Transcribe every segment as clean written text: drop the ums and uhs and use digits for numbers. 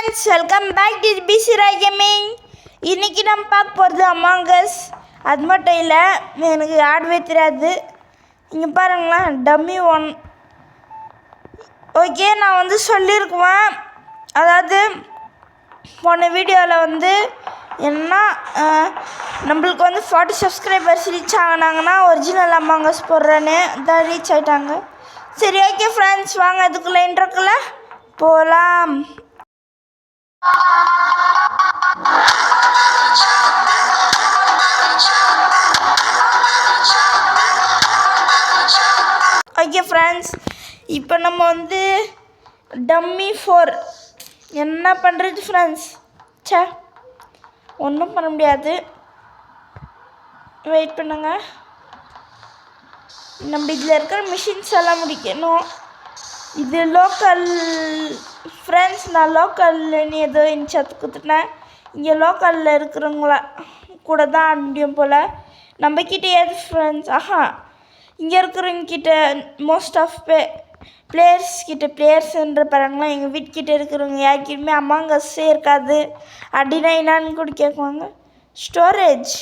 Friends, welcome back to PC Roy gaming. இன்றைக்கி நம்ம பார்க்க போகிறது அமாங் அஸ். அது மட்டும் இல்லை, எனக்கு ஆடவே தெரியாது. இங்கே பாருங்களேன், டம்மி ஒன். ஓகே, நான் சொல்லியிருக்குவேன். அதாவது போன வீடியோவில் என்ன நம்மளுக்கு 40 சப்ஸ்கிரைபர்ஸ் ரீச் ஆகினாங்கன்னா ஒரிஜினல் அமாங் அஸ் போடுறேன்னு தான் ரீச் ஆகிட்டாங்க. சரி, ஓகே ஃப்ரெண்ட்ஸ், வாங்க அதுக்குள்ளே இன்ட்ரோக்குள்ளே போகலாம். ஓகே ஃப்ரெண்ட்ஸ், இப்போ நம்ம டம்மி 4 என்ன பண்ணுறது ஃப்ரெண்ட்ஸ்? ஒன்றும் பண்ண முடியாது, வெயிட் பண்ணுங்க. நம்ம இதில் இருக்கிற மிஷின்ஸ் எல்லாம் முடிக்கணும். இது லோக்கல் ஃப்ரெண்ட்ஸ், நான் லோக்கல்னு ஏதோ இன்ச்சத்து கொடுத்துட்டேன். இங்கே லோக்கலில் இருக்கிறவங்கள கூட தான் ஆட முடியும் போல். நம்மக்கிட்ட ஏது ஃப்ரெண்ட்ஸ்? இங்கே இருக்கிறவங்கிட்ட மோஸ்ட் ஆஃப் பிளேயர்ஸ்ன்ற பாருங்களா. எங்கள் வீட்டுக்கிட்ட இருக்கிறவங்க யாருக்கிட்டுமே அமாங் அஸ்ஸே இருக்காது. அப்படின்னா என்னான்னு கூட கேட்குவாங்க. ஸ்டோரேஜ்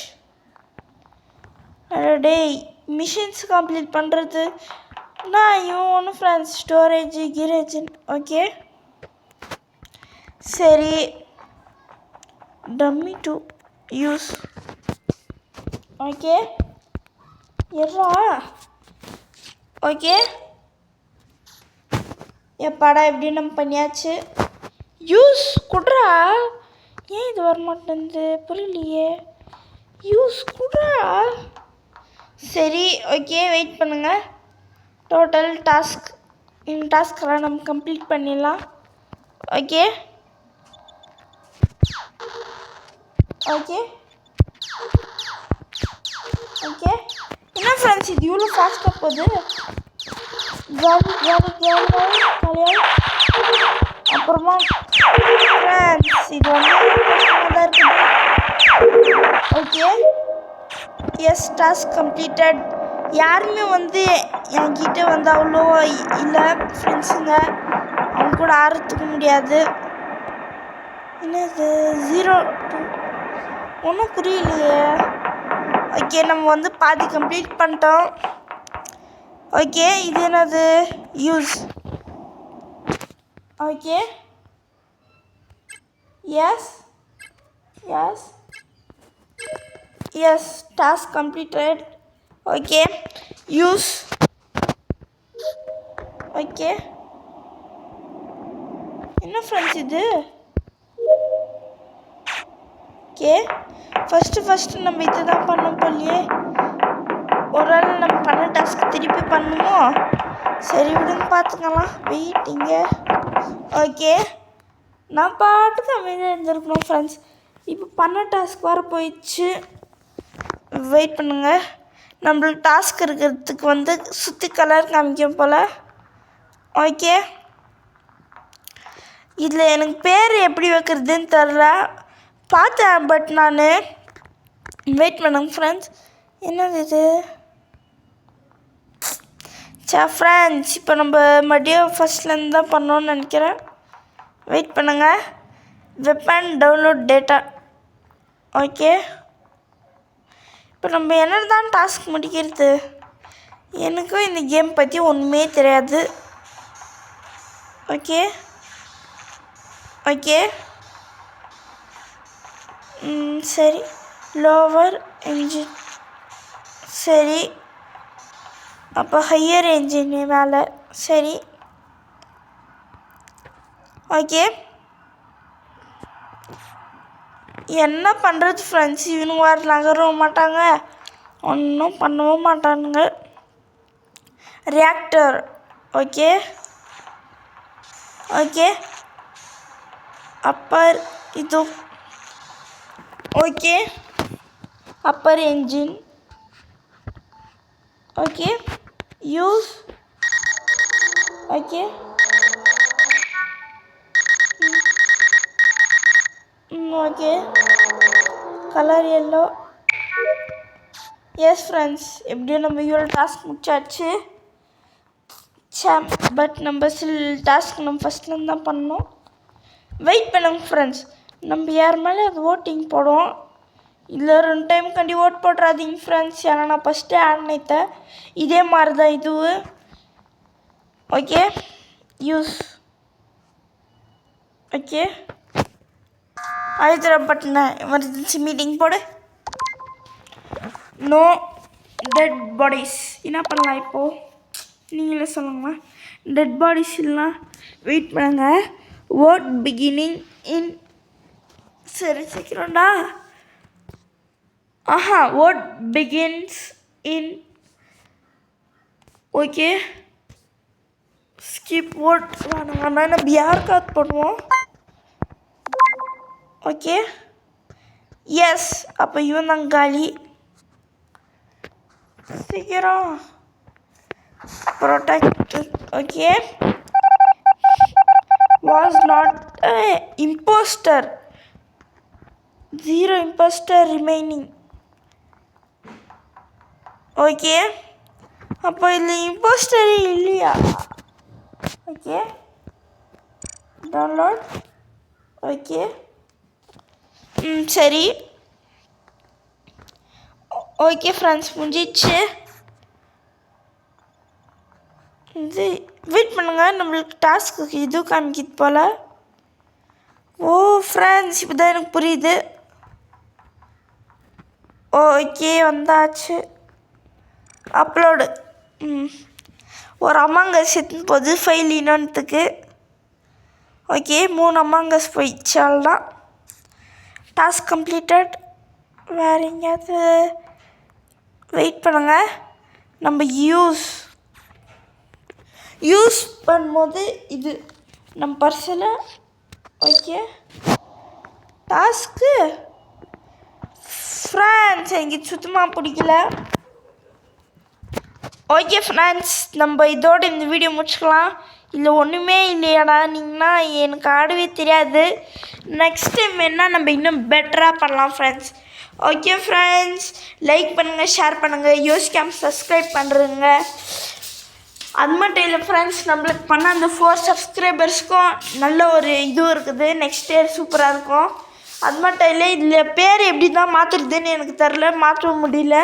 டேய், மிஷின்ஸ் கம்ப்ளீட் பண்ணுறது நான் இவன் ஒன்று ஃப்ரெண்ட்ஸ். ஸ்டோரேஜ் கிரேஜின். ஓகே சரி, டம்மி 2 யூஸ். ஓகே எவ்வளோ? ஓகே எப்பாடா எப்படி நம்ம பண்ணியாச்சு. யூஸ் குட்ரா. ஏன் இது வரமாட்டேங்குது புரியலையே. யூஸ் குட்ரா. சரி, ஓகே வெயிட் பண்ணுங்கள். டோட்டல் டாஸ்க், இந்த டாஸ்க்கெல்லாம் நம்ம கம்ப்ளீட் பண்ணிடலாம். ஓகே ஓகே ஓகே என்ன ஃப்ரெண்ட்ஸ், இது இவ்வளோ ஃபாஸ்ட்டாக போகுது. அப்புறமா ஃப்ரெண்ட்ஸ், இது கஷ்டமாக தான் இருக்குது. Okay yes, task completed. யாருமே என்கிட்ட அவ்வளோ இல்லை ஃப்ரெண்ட்ஸுங்க. அவங்க கூட ஆடுறதுக்கு முடியாது. என்னது 0-2 ஒன்றும் புரியலையே. ஓகே, நம்ம பாதி கம்ப்ளீட் பண்ணிட்டோம். ஓகே, இது என்னது? யூஸ். Okay yes yes yes, task completed. ஓகே யூஸ். ஓகே என்ன ஃப்ரெண்ட்ஸ் இது? ஓகே ஃபஸ்ட்டு நம்ம இது தான் பண்ணோம் போலியே. ஒரு நாள் நம்ம பண்ண டாஸ்க் திருப்பி பண்ணுமோ? சரி விடுங்க, பார்த்துக்கலாம். வெயிட்டிங்க. ஓகே, நான் பாட்டுக்கு அமைதியாக இருந்திருக்கணும் ஃப்ரெண்ட்ஸ். இப்போ பண்ண டாஸ்க் வர போயிடுச்சு. வெயிட் பண்ணுங்க. நம்மளுக்கு டாஸ்க் இருக்கிறதுக்கு சுற்றி கலர் காமிக்கும் போல். ஓகே, இதில் எனக்கு பேர் எப்படி வைக்கிறதுன்னு தெரில. பார்த்தேன், பட் நான் வெயிட் பண்ணுங்க ஃப்ரெண்ட்ஸ். என்னது இது? ஃப்ரெண்ட்ஸ், இப்போ நம்ம மறுபடியும் ஃபஸ்ட்லேருந்து தான் பண்ணோன்னு நினைக்கிறேன். வெயிட் பண்ணுங்க. Weapon download data. ஓகே, இப்போ நம்ம என்ன தான் டாஸ்க் முடிக்கிறது? எனக்கும் இந்த கேம் பற்றி ஒன்றுமே தெரியாது. ஓகே ஓகே சரி, லோவர் என்ஜின். சரி, அப்போ ஹையர் என்ஜின் மேலே. சரி ஓகே, என்ன பண்ணுறது ஃப்ரெண்ட்ஸ்? இவனுங்க வேறு நகரவும் மாட்டாங்க, ஒன்றும் பண்ணவும் மாட்டானுங்க. ரியாக்டர். ஓகே ஓகே அப்பர் இது. Okay Appar engine. ஓகே யூஸ். Okay okay colour yellow. S friends, எப்படியும் நம்ம இவ்வளோ டாஸ்க் முடிச்சாச்சு. பட் நம்ம டாஸ்க் நம்ம ஃபஸ்ட்லேருந்து தான் பண்ணோம். வெயிட் பண்ணுங்க ஃப்ரெண்ட்ஸ், நம்ம யார் மேலே அது ஓட்டிங் போடுவோம். இல்லை 2 டைம் கண்டி ஓட் போட்டுறாதீங்க ஃப்ரெண்ட்ஸ், ஏன்னா நான் ஃபஸ்ட்டே ஆட் பண்ணிட்டேன். இதே மாதிரி தான் இதுவும். ஓகே யூஸ். ஓகே அழுத்துற பட்டனை எமர்ஜென்சி மீட்டிங் போடு. No dead bodies. என்ன பண்ணலாம் இப்போது, நீங்களே சொல்லுங்கம்மா. டெட் பாடிஸ் இல்லைனா வெயிட் பண்ணுங்க. Word beginning in. சரி சீக்கிரம்டா. Word begins in. Okay skip word வேணுங்க. நம்ம யாருக்காவது போடுவோம். ஓகே எஸ், அப்போ இவன் தான் காலி. சீக்கிரம் protect. Okay was not impostor. 0 impostor remaining. Okay அப்போ இதில் இம்போஸ்டரே இல்லையா? Okay download. ஓகே சரி. ஓகே ஃப்ரெண்ட்ஸ் முடிஞ்சிச்சு. இது வெயிட் பண்ணுங்கள், நம்மளுக்கு டாஸ்க்கு இது காமிக்கிது போல். ஓ ஃப்ரெண்ட்ஸ் இப்போ தான் எனக்கு புரியுது. ஓகே வந்தாச்சு. அப்லோடு. ஒரு அமாங்கஸ் எடுத்துன்னு போகுது ஃபைல் இன்னொன்றுத்துக்கு. ஓகே 3 அமாங்கஸ் போயிடுச்சு. அவ்வளோதான், டாஸ்க் கம்ப்ளீட்டட். வேறு எங்கேயாவது வெயிட் பண்ணுங்கள். நம்ம யூஸ் பண்ணும்போது இது நம்ம பர்ஸில். ஓகே டாஸ்க்கு ஃப்ரெண்ட்ஸ் எனக்கு சுத்தமாக பிடிக்கல. ஓகே ஃப்ரெண்ட்ஸ், நம்ம இதோட இந்த வீடியோ முடிச்சுக்கலாம். இல்லை ஒன்றுமே இல்லையாடா நீங்கன்னா எனக்கு ஆடவே தெரியாது. நெக்ஸ்ட் டைம் வேணால் நம்ம இன்னும் பெட்டராக பண்ணலாம் ஃப்ரெண்ட்ஸ். ஓகே ஃப்ரெண்ட்ஸ், லைக் பண்ணுங்கள், ஷேர் பண்ணுங்கள், யோசிக்காமல் சப்ஸ்கிரைப் பண்ணுறேங்க. அது மட்டும் இல்லை ஃப்ரெண்ட்ஸ், நம்மளுக்கு பண்ண அந்த 4 சப்ஸ்கிரைபர்ஸ்க்கும் நல்ல ஒரு இதுவும் இருக்குது. நெக்ஸ்ட் இயர் சூப்பராக இருக்கும். அது மட்டும் இல்லை, இதில் பேர் எப்படி தான் மாற்றுறதுன்னு எனக்கு தெரில, மாற்ற முடியல.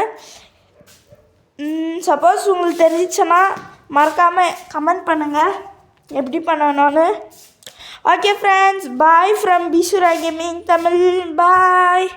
சப்போஸ் உங்களுக்கு தெரிஞ்சிச்சுன்னா மறக்காமல் கமெண்ட் பண்ணுங்கள் எப்படி பண்ணணும்னு. ஓகே ஃப்ரெண்ட்ஸ், பாய் ஃப்ரம் பிசுரா கேமிங் தமிழ். பாய்.